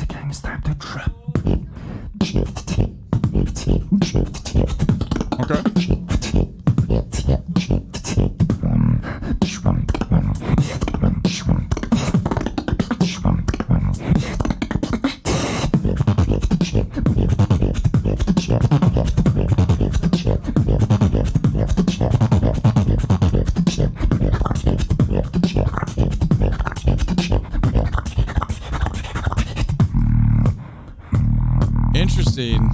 again. It's time to drop. Interesting.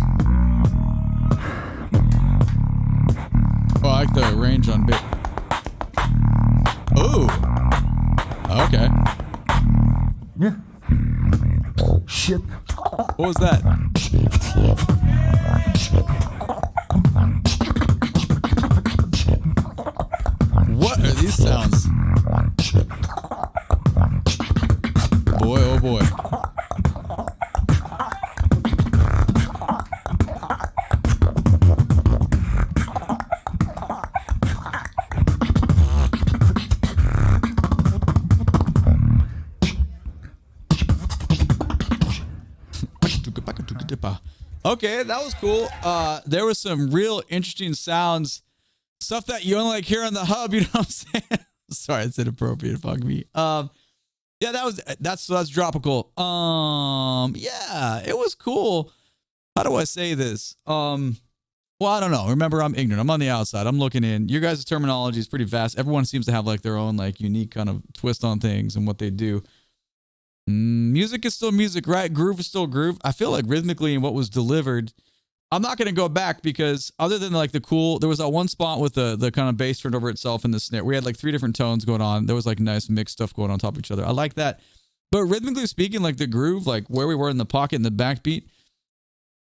Oh, I like the range on bit. Ooh. Okay. Yeah. Oh, shit. What was that? What are these sounds? Boy, oh boy. Okay, that was cool. There was some real interesting sounds, stuff that you only like hear on the hub. You know what I'm saying? Sorry, it's inappropriate. Fuck me. Yeah, that's Dropical. Yeah, it was cool. How do I say this? Well, I don't know. Remember, I'm ignorant. I'm on the outside. I'm looking in. Your guys' terminology is pretty vast. Everyone seems to have like their own like unique kind of twist on things and what they do. Music is still music, right? Groove is still groove. I feel like rhythmically and what was delivered, I'm not going to go back because other than like the cool, there was that one spot with the kind of bass turned over itself in the snare. We had like 3 different tones going on. There was like nice mixed stuff going on top of each other. I like that. But rhythmically speaking, like the groove, like where we were in the pocket and the backbeat,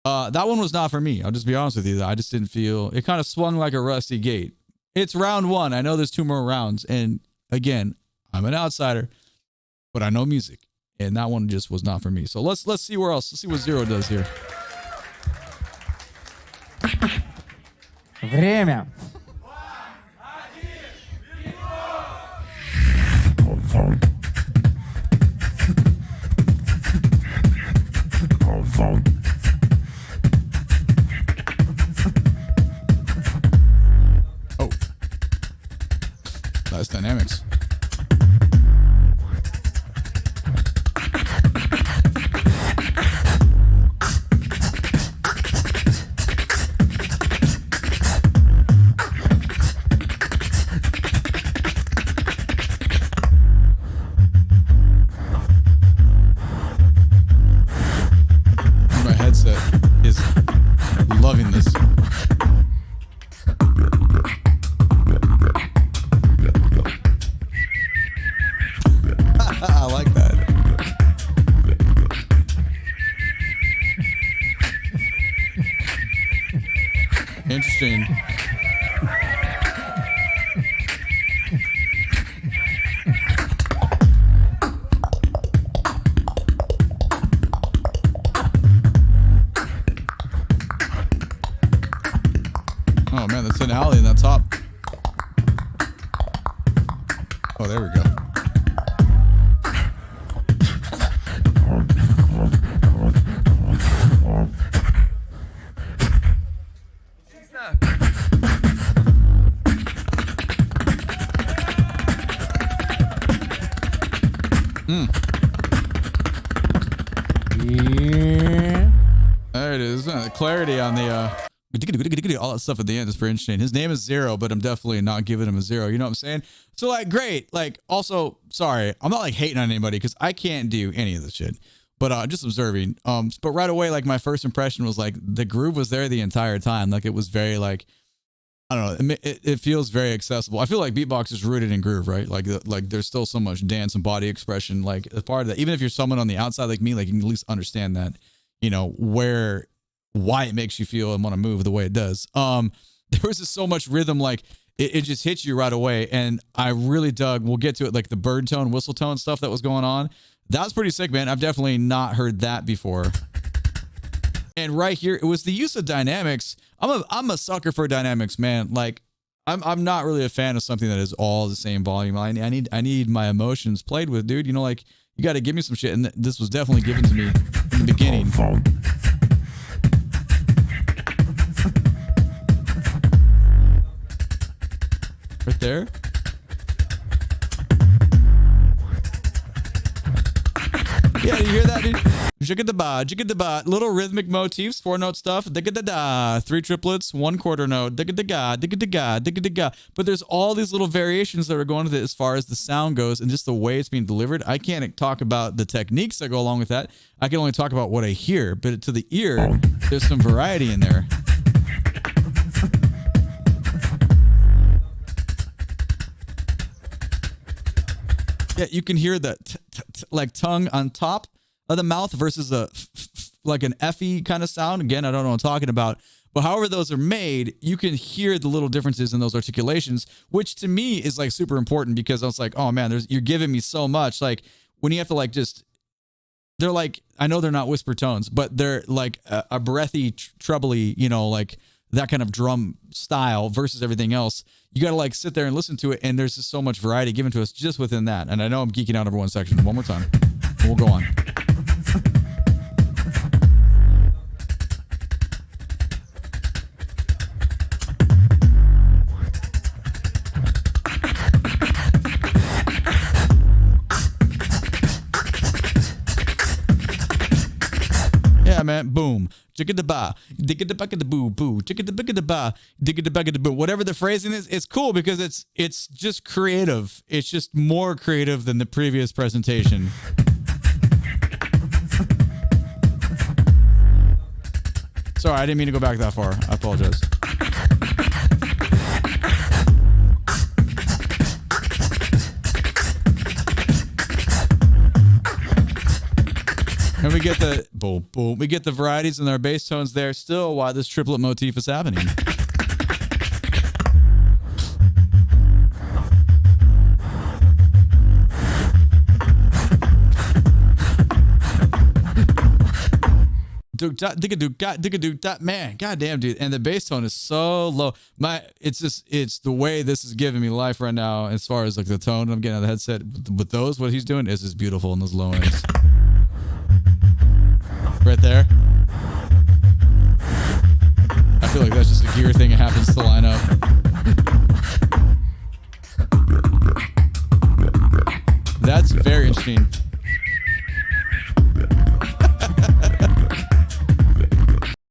that one was not for me. I'll just be honest with you. I just didn't feel, it kind of swung like a rusty gate. It's round 1. I know there's 2 more rounds. And again, I'm an outsider, but I know music. And that one just was not for me. So let's see where else. Let's see what Zero does here. Время. Oh. Nice dynamics. Is loving this. I like that. Interesting. Oh man, that's an alley in that top. Oh, there we go. Yeah. There it is. The clarity on the all that stuff at the end is pretty interesting. His name is Zero, but I'm definitely not giving him a 0. You know what I'm saying? So like, great. Like, also, sorry, I'm not like hating on anybody because I can't do any of this shit. But just observing. But right away, like my first impression was like the groove was there the entire time. Like it was very like, I don't know. It feels very accessible. I feel like beatbox is rooted in groove, right? Like there's still so much dance and body expression. Like as part of that, even if you're someone on the outside like me, like you can at least understand that, you know, why it makes you feel and want to move the way it does. There was just so much rhythm, like it just hits you right away. And I really dug, we'll get to it, like the bird tone, whistle tone stuff that was going on. That was pretty sick, man. I've definitely not heard that before. And right here, it was the use of dynamics. I'm a sucker for dynamics, man. Like I'm not really a fan of something that is all the same volume. I need my emotions played with, dude. You know, like you got to give me some shit. And this was definitely given to me. the beginning. Right there. Yeah, you hear that, dude? Jigga-da-ba, little rhythmic motifs, 4-note stuff, digga-da-da, 3 triplets, 1 quarter note, digga-da-ga, digga-da-ga, digga-da-ga. But there's all these little variations that are going with it as far as the sound goes and just the way it's being delivered. I can't talk about the techniques that go along with that. I can only talk about what I hear, but to the ear, there's some variety in there. Yeah, you can hear the like tongue on top of the mouth versus a like an F-y kind of sound. Again, I don't know what I'm talking about. But however those are made, you can hear the little differences in those articulations, which to me is like super important because I was like, oh man, you're giving me so much. Like when you have to like just, they're like, I know they're not whisper tones, but they're like a breathy, trebly, you know, like that kind of drum style versus everything else. You got to like sit there and listen to it. And there's just so much variety given to us just within that. And I know I'm geeking out over one section. One more time. We'll go on. Yeah, man. Boom. Jigga-da-ba, digga-da-bugga-da-boo, boo, jigga-da-bugga-da-ba, digga-da-bugga-da-boo. Whatever the phrasing is, it's cool because it's just creative. It's just more creative than the previous presentation. Sorry, I didn't mean to go back that far. I apologize. And we get the boom, boom. We get the varieties in our bass tones there still while this triplet motif is happening. Man, goddamn, dude. And the bass tone is so low. It's the way this is giving me life right now as far as like the tone I'm getting out of the headset. With those, what he's doing is just beautiful in those low ends. Right there. I feel like that's just a gear thing. It happens to line up. That's very interesting.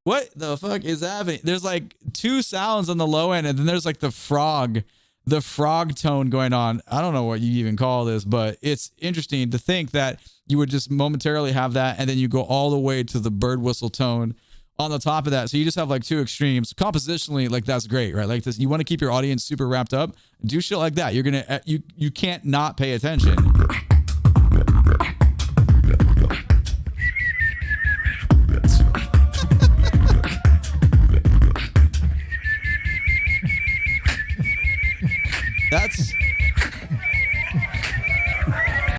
What the fuck is happening? There's like 2 sounds on the low end, and then there's like the frog tone going on. I don't know what you even call this, but it's interesting to think that you would just momentarily have that, and then you go all the way to the bird whistle tone on the top of that. So you just have like 2 extremes. Compositionally, like that's great, right? Like this, you want to keep your audience super wrapped up. Do shit like that. You're gonna you can't not pay attention. That's.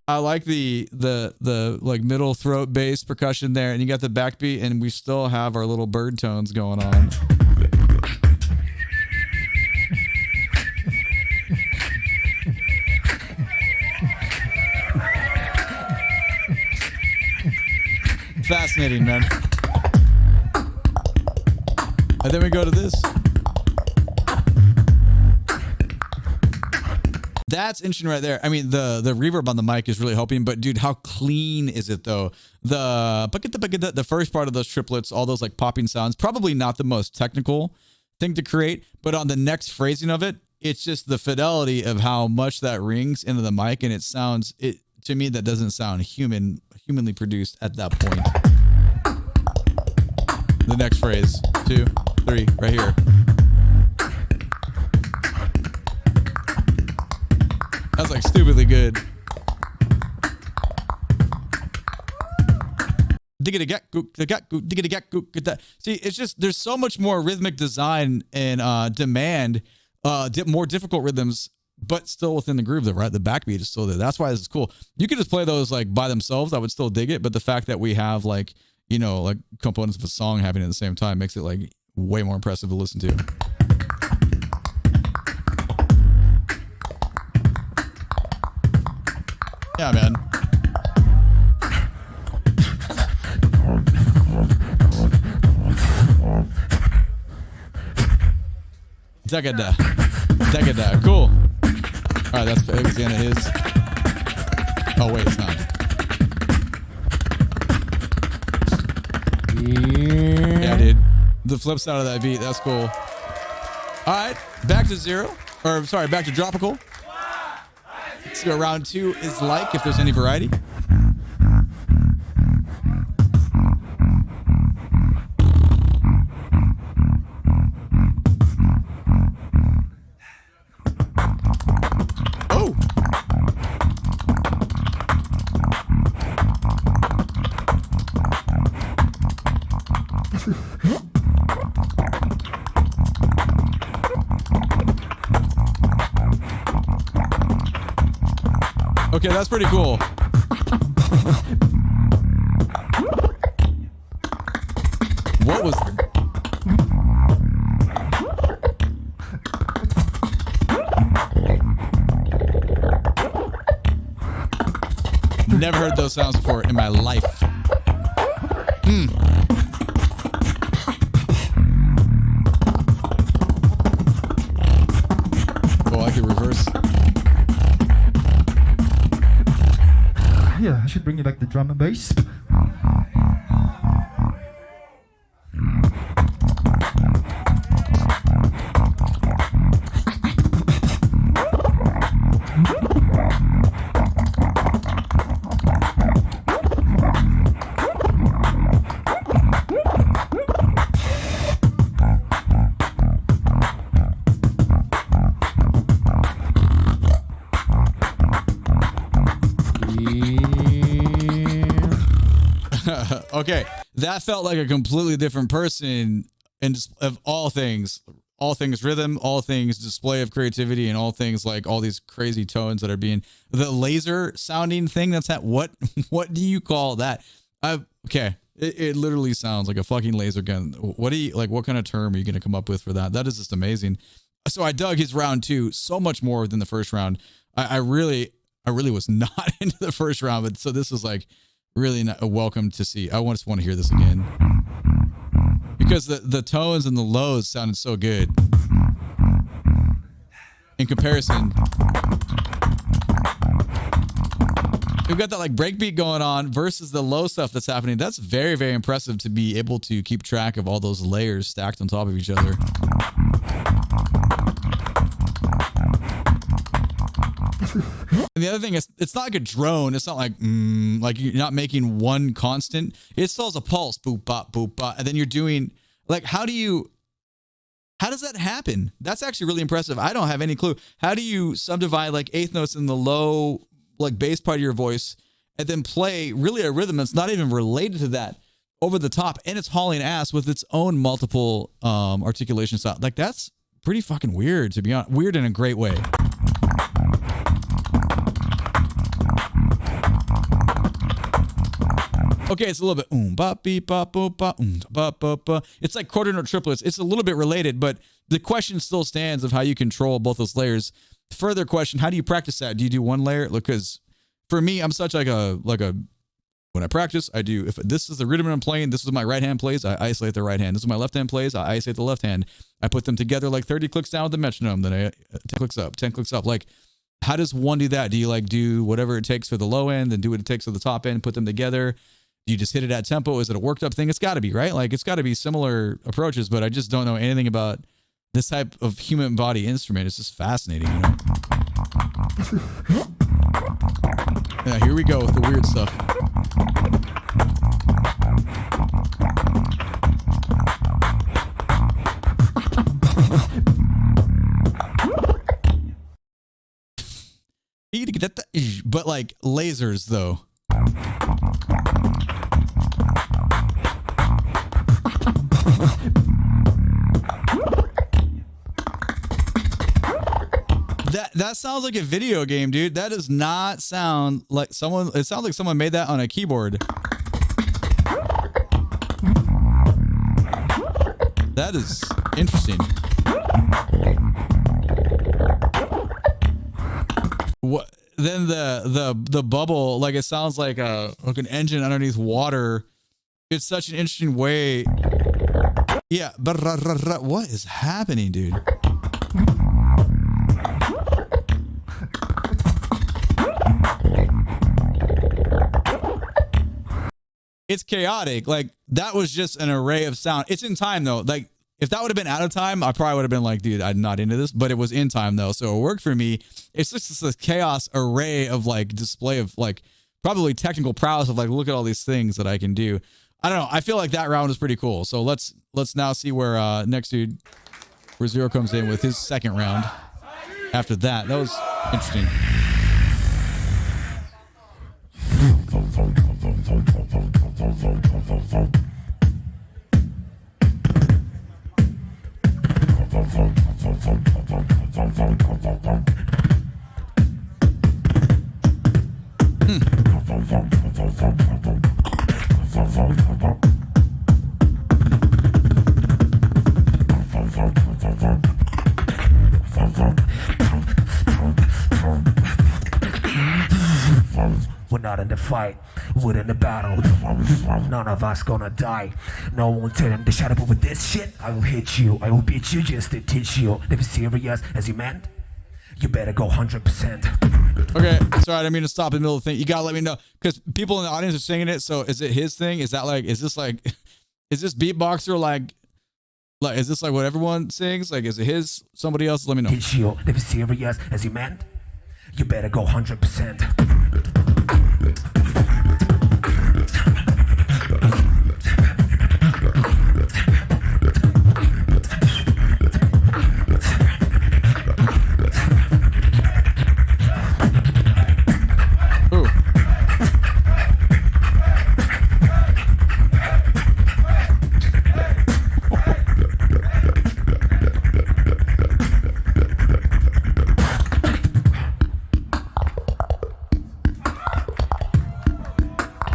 I like the like middle throat bass percussion there, and you got the backbeat, and we still have our little bird tones going on. Fascinating, man. And then we go to this. That's interesting right there. I mean, the reverb on the mic is really helping, but dude, how clean is it though? The first part of those triplets, all those like popping sounds, probably not the most technical thing to create, but on the next phrasing of it, it's just the fidelity of how much that rings into the mic, and it sounds, to me, that doesn't sound humanly produced at that point. The next phrase, 2, 3, right here. That's like stupidly good. See, it's just, there's so much more rhythmic design and demand, more difficult rhythms, but still within the groove, right? The backbeat is still there. That's why this is cool. You could just play those like by themselves. I would still dig it. But the fact that we have like, you know, like components of a song happening at the same time makes it like way more impressive to listen to. Yeah, man. Dagada. Dagada. Cool. All right, that's the end of his. Oh, wait, it's not. Yeah, dude. The flip side of that beat. That's cool. All right, back to zero. Or, sorry, back to Dropical. Let's see what round 2 is like, if there's any variety. Oh! Okay, that's pretty cool. What was... Never heard those sounds before in my life. Oh, I could reverse. Yeah, I should bring you back the drum and bass. Okay, that felt like a completely different person, and of all things rhythm, all things display of creativity, and all things like all these crazy tones that are being the laser sounding thing. That's that. What do you call that? Okay, it literally sounds like a fucking laser gun. What do you like? What kind of term are you gonna come up with for that? That is just amazing. So I dug his round 2 so much more than the first round. I really was not into the first round, but so this is like really not, welcome to see. I just want to hear this again because the tones and the lows sounded so good in comparison. We've got that like breakbeat going on versus the low stuff that's happening. That's very, very impressive to be able to keep track of all those layers stacked on top of each other. And the other thing is, it's not like a drone. It's not like you're not making one constant. It still has a pulse, boop, bop, and then you're doing like, how does that happen? That's actually really impressive. I don't have any clue. How do you subdivide like eighth notes in the low, like bass part of your voice, and then play really a rhythm that's not even related to that over the top, and it's hauling ass with its own multiple articulation style? Like, that's pretty fucking weird, to be honest. Weird in a great way. Okay, it's a little bit ba beep ba boop ba ba ba ba. It's like quarter note triplets. It's a little bit related, but the question still stands of how you control both those layers. Further question: how do you practice that? Do you do one layer? Look, because for me, I'm such like a when I practice, I do, if this is the rhythm I'm playing, this is my right hand plays, I isolate the right hand. This is my left hand plays, I isolate the left hand. I put them together like 30 clicks down with the metronome, then I 10 clicks up, 10 clicks up. Like, how does one do that? Do you like do whatever it takes for the low end and do what it takes for the top end, put them together? Do you just hit it at tempo? Is it a worked up thing? It's got to be, right? Like, it's got to be similar approaches, but I just don't know anything about this type of human body instrument. It's just fascinating, you know? Yeah, here we go with the weird stuff. But like lasers though. That sounds like a video game, dude. That does not sound like someone. It sounds like someone made that on a keyboard. That is interesting. What then the bubble, like it sounds like an engine underneath water. It's such an interesting way. Yeah, but what is happening, dude? it's chaotic. Like that was just an array of sound. It's in time though. Like if that would have been out of time, I probably would have been like, dude, I'm not into this, but it was in time though. So it worked for me. It's just this chaos array of like display of like probably technical prowess of like, look at all these things that I can do. I don't know. I feel like that round was pretty cool. So let's now see where next dude, where Zero comes in with his second round. After that, that was interesting. We're not in the fight, we're in the battle. None of us gonna die. No one turn the shadow with this shit. I will hit you, I will beat you just to teach you. If you're serious as you meant, you better go 100%. Okay, sorry, I didn't mean to stop in the middle of the thing. You gotta let me know, because people in the audience are singing it. So is it his thing? Is that like, is this beatboxer like, is this like what everyone sings? Like, is it his, somebody else? Let me know. Hit you, if you're serious as you meant, you better go 100%.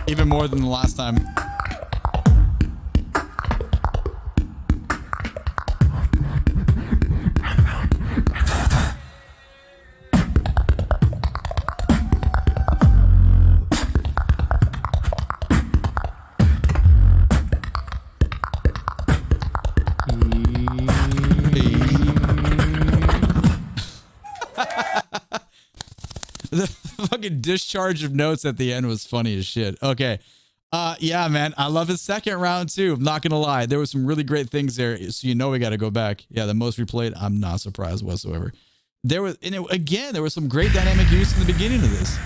Even more than the last time. The fucking discharge of notes at the end was funny as shit. Okay. Yeah, man. I love his second round too. I'm not gonna lie. There was some really great things there. So you know we gotta go back. Yeah, the most replayed. I'm not surprised whatsoever. There was, and again, there was some great dynamic use in the beginning of this.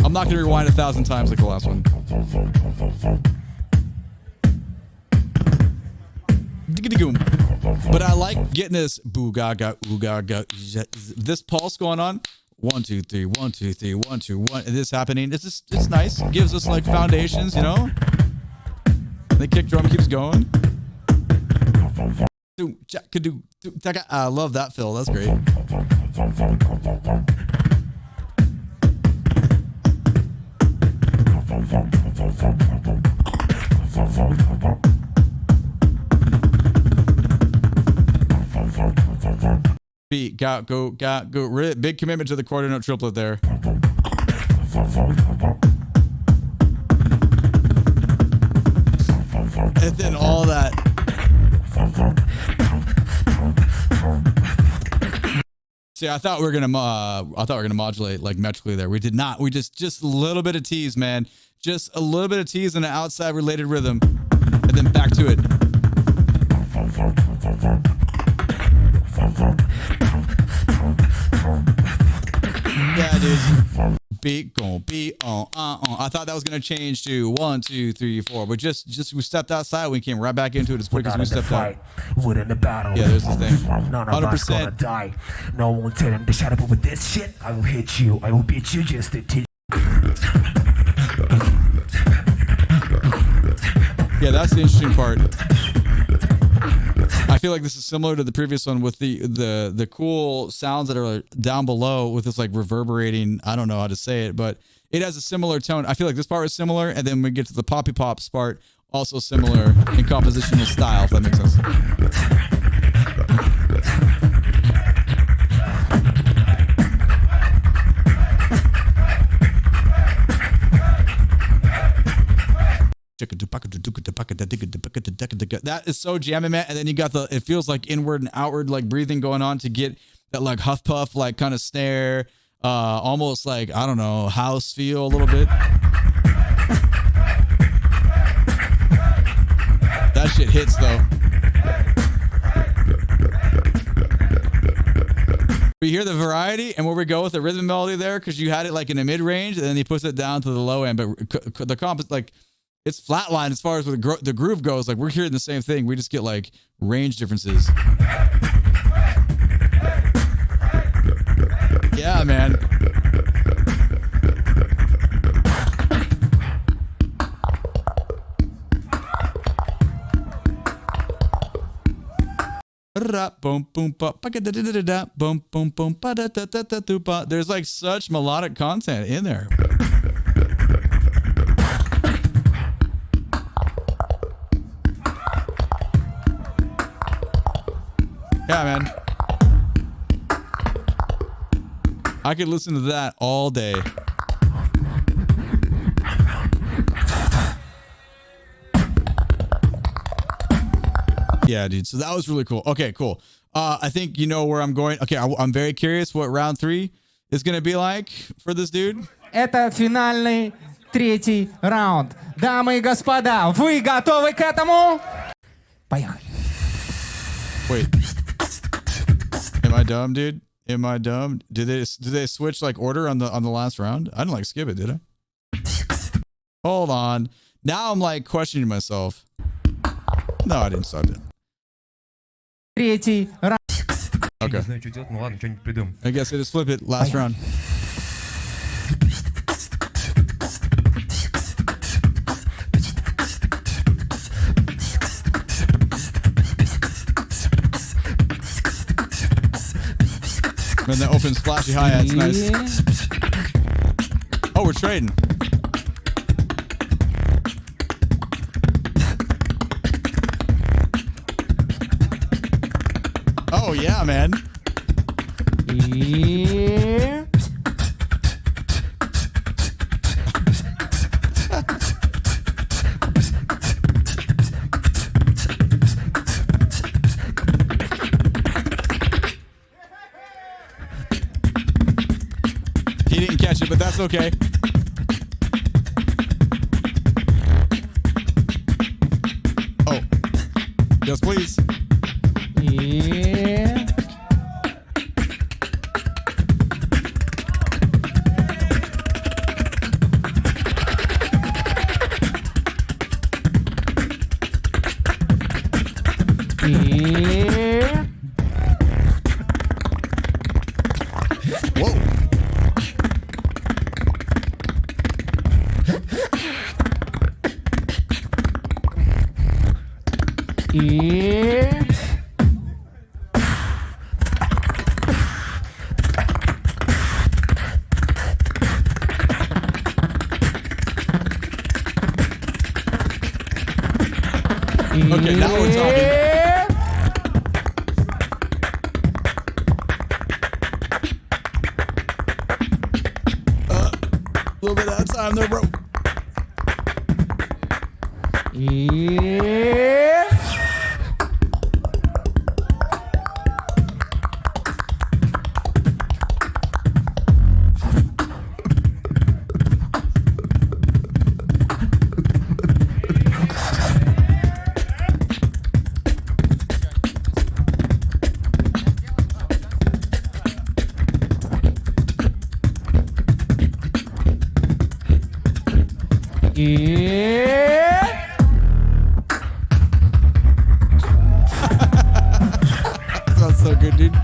I'm not gonna rewind 1,000 times like the last one. But I like getting this boo gaga ooh gaga this pulse going on. 1 2 3 1 2 3 1 2 1. This happening. It's just, it's nice. It gives us like foundations, you know. The kick drum keeps going. I love that fill. That's great. Beat, go. Big commitment to the quarter note triplet there. And then all that. See, I thought we were gonna modulate like metrically there. We did not. We just a little bit of tease, man. Just a little bit of tease and an outside related rhythm, and then back to it. Yeah, dude. Beat gon' beat on. I thought that was gonna change to 1 2 3 4, but just we stepped outside. We came right back into it as quick as we stepped out. We're in the battle. Yeah, there's the thing. None of us gonna die. No one turn the shadow with this shit. I will hit you. I will beat you just to teach. Yeah, that's the interesting part. I feel like this is similar to the previous one with the cool sounds that are down below with this like reverberating. I don't know how to say it, but it has a similar tone. I feel like this part is similar, and then when we get to the poppy pops part, also similar in compositional style, if that makes sense. That is so jamming, man. And then you got it feels like inward and outward like breathing going on to get that like huff puff like kind of snare, almost like, I don't know, house feel a little bit. hits though. We hear the variety and where we go with the rhythm melody there, because you had it like in a mid range and then he puts it down to the low end. But the comp is like, it's flatline as far as the groove goes. Like we're hearing the same thing. We just get like range differences. Yeah, man. There's like such melodic content in there. Yeah, man. I could listen to that all day. Yeah, dude. So that was really cool. Okay, cool. I think you know where I'm going. Okay, I'm very curious what round 3 is going to be like for this dude. Это финальный третий раунд. Дамы и господа, вы готовы к этому? Поехали. Wait. Am I dumb, dude? Am I dumb? Did they switch like order on the last round? I didn't like skip it, did I? Hold on. Now I'm like questioning myself. No, I didn't stop it. Третий раунд. Okay. Не знаю, что делать, ну ладно, что-нибудь придумаем. I guess I just flip it last round. And the open splashy hi-hats, nice. Oh, we're trading. Oh yeah, man. И... He didn't catch it, but that's okay. Oh. Yes, please. И... И... Whoa. И... Okay, now we're talking. A little bit out of time there, bro. И... Sounds so good, dude.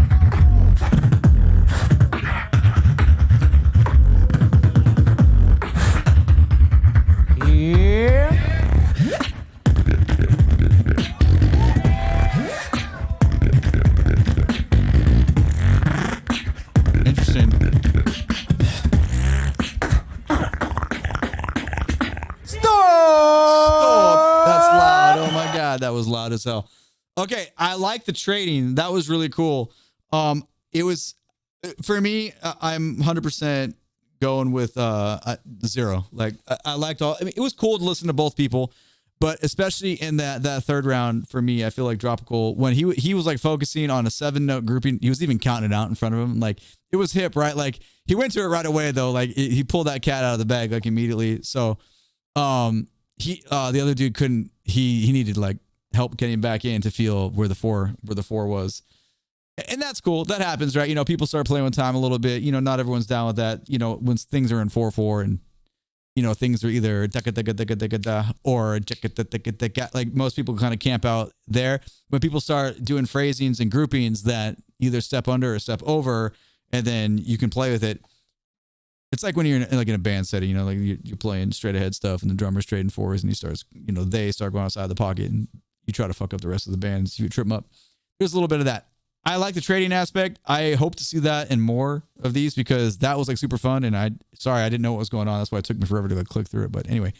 Interesting. That's loud. Oh my god, that was loud as hell. Okay, I like the trading. That was really cool. It was for me. I'm 100% going with 0. Like I liked all. I mean, it was cool to listen to both people, but especially in that third round for me, I feel like Dropical when he was like focusing on a 7-note grouping. He was even counting it out in front of him. Like it was hip, right? Like he went to it right away though. Like he pulled that cat out of the bag like immediately. So the other dude couldn't. He needed like help getting back in to feel where the four was. And that's cool. That happens, right? You know, people start playing with time a little bit. You know, not everyone's down with that. You know, when things are in 4/4 and, you know, things are either or like most people kind of camp out there. When people start doing phrasings and groupings that either step under or step over, and then you can play with it. It's like when you're in a band setting, you know, like you're playing straight ahead stuff and the drummer's trading fours and they start going outside the pocket and you try to fuck up the rest of the band. So you trip them up. There's a little bit of that. I like the trading aspect. I hope to see that in more of these because that was like super fun. And I didn't know what was going on. That's why it took me forever to like click through it. But anyway,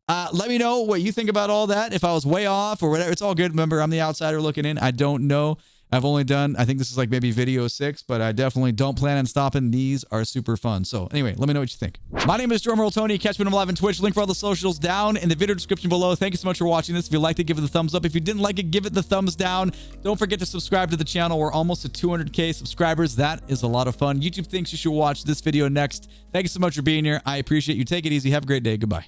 let me know what you think about all that. If I was way off or whatever, it's all good. Remember, I'm the outsider looking in. I don't know. I've only done, I think this is like maybe video 6, but I definitely don't plan on stopping. These are super fun. So anyway, let me know what you think. My name is DrumRollTony. Catch me live on Twitch. Link for all the socials down in the video description below. Thank you so much for watching this. If you liked it, give it the thumbs up. If you didn't like it, give it the thumbs down. Don't forget to subscribe to the channel. We're almost at 200K subscribers. That is a lot of fun. YouTube thinks you should watch this video next. Thank you so much for being here. I appreciate you. Take it easy. Have a great day. Goodbye.